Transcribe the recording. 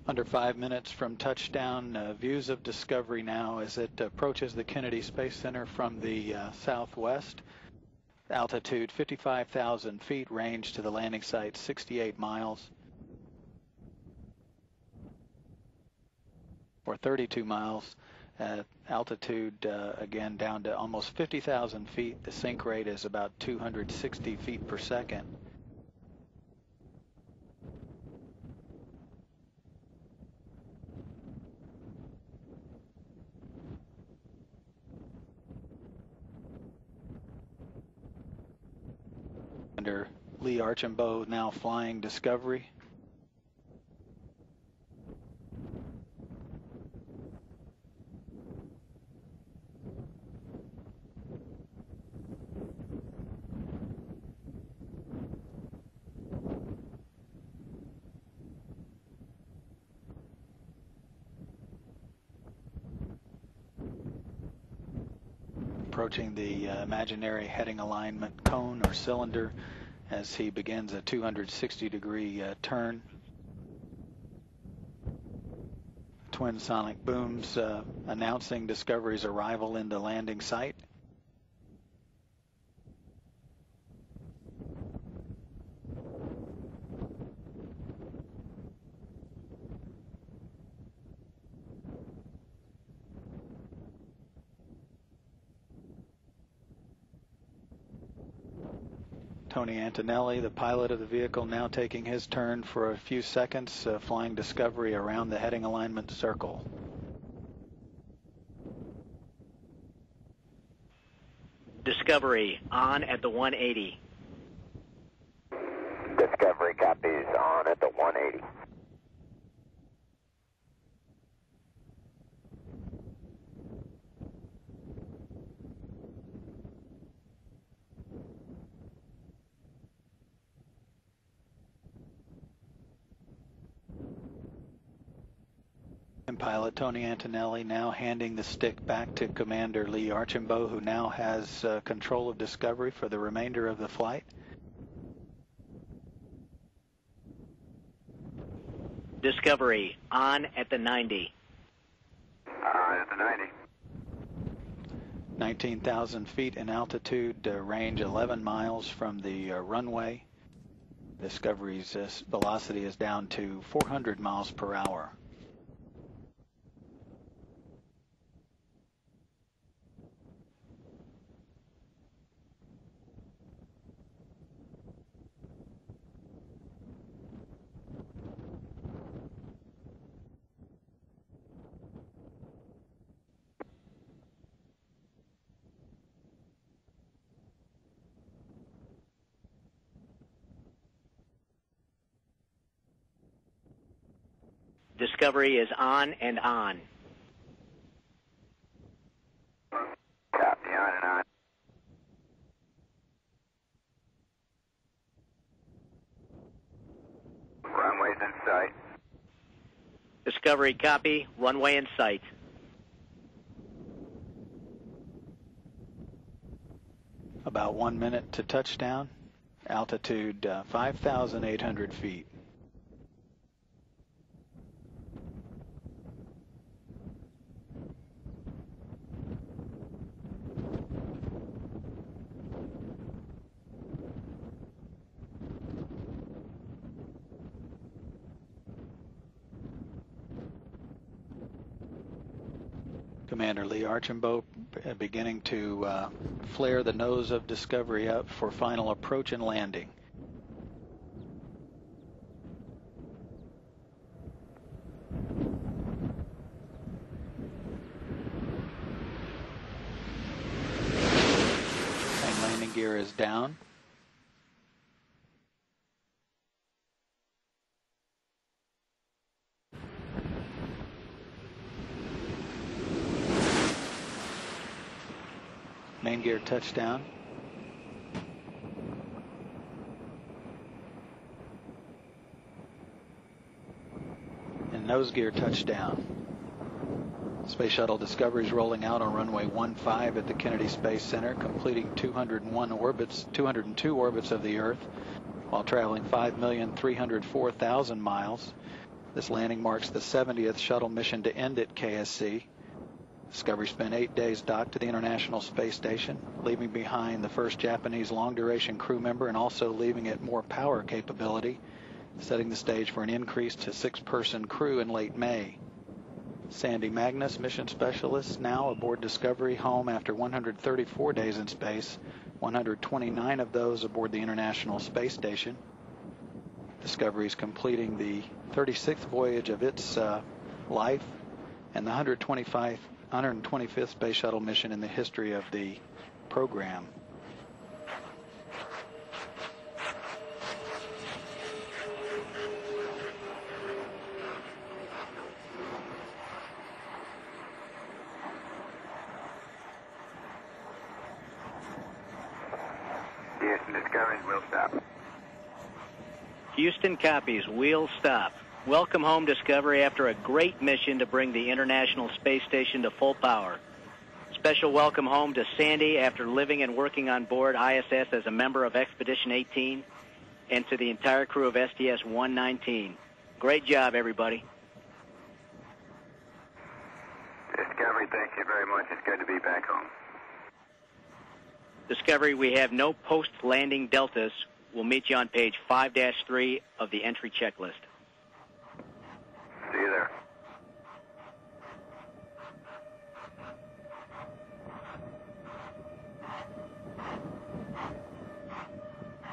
Under 5 minutes from touchdown, views of Discovery now as it approaches the Kennedy Space Center from the southwest. Altitude 55,000 feet, range to the landing site 68 miles. Or 32 miles. Altitude again down to almost 50,000 feet. The sink rate is about 260 feet per second. Under Lee Archambault now flying Discovery. Approaching the imaginary heading alignment cone or cylinder as he begins a 260-degree turn. Twin sonic booms announcing Discovery's arrival in the landing site. Tony Antonelli, the pilot of the vehicle, now taking his turn for a few seconds, flying Discovery around the heading alignment circle. Discovery on at the 180. Discovery copies, on at the 180. Pilot Tony Antonelli now handing the stick back to Commander Lee Archambault, who now has control of Discovery for the remainder of the flight. Discovery on at the 90. On at the 90. 19,000 feet in altitude, range 11 miles from the runway. Discovery's velocity is down to 400 miles per hour. Discovery is on and on. Copy, on and on. Runway's in sight. Discovery copy, runway in sight. About 1 minute to touchdown. Altitude 5,800 feet. Commander Lee Archambault beginning to flare the nose of Discovery up for final approach and landing. And landing gear is down. Main gear touchdown. And nose gear touchdown. Space Shuttle Discovery is rolling out on runway 15 at the Kennedy Space Center, completing 202 orbits of the Earth, while traveling 5,304,000 miles. This landing marks the 70th shuttle mission to end at KSC. Discovery spent 8 days docked to the International Space Station, leaving behind the first Japanese long-duration crew member and also leaving it more power capability, setting the stage for an increase to 6-person crew in late May. Sandy Magnus, mission specialist, now aboard Discovery, home after 134 days in space, 129 of those aboard the International Space Station. Discovery is completing the 36th voyage of its life and the 125th Space Shuttle mission in the history of the program. Houston Discovery, wheel stop. Houston copies, wheel stop. Welcome home, Discovery, after a great mission to bring the International Space Station to full power. Special welcome home to Sandy after living and working on board ISS as a member of Expedition 18, and to the entire crew of STS-119. Great job, everybody. Discovery, thank you very much. It's good to be back home. Discovery, we have no post-landing deltas. We'll meet you on page 5-3 of the entry checklist. See you there.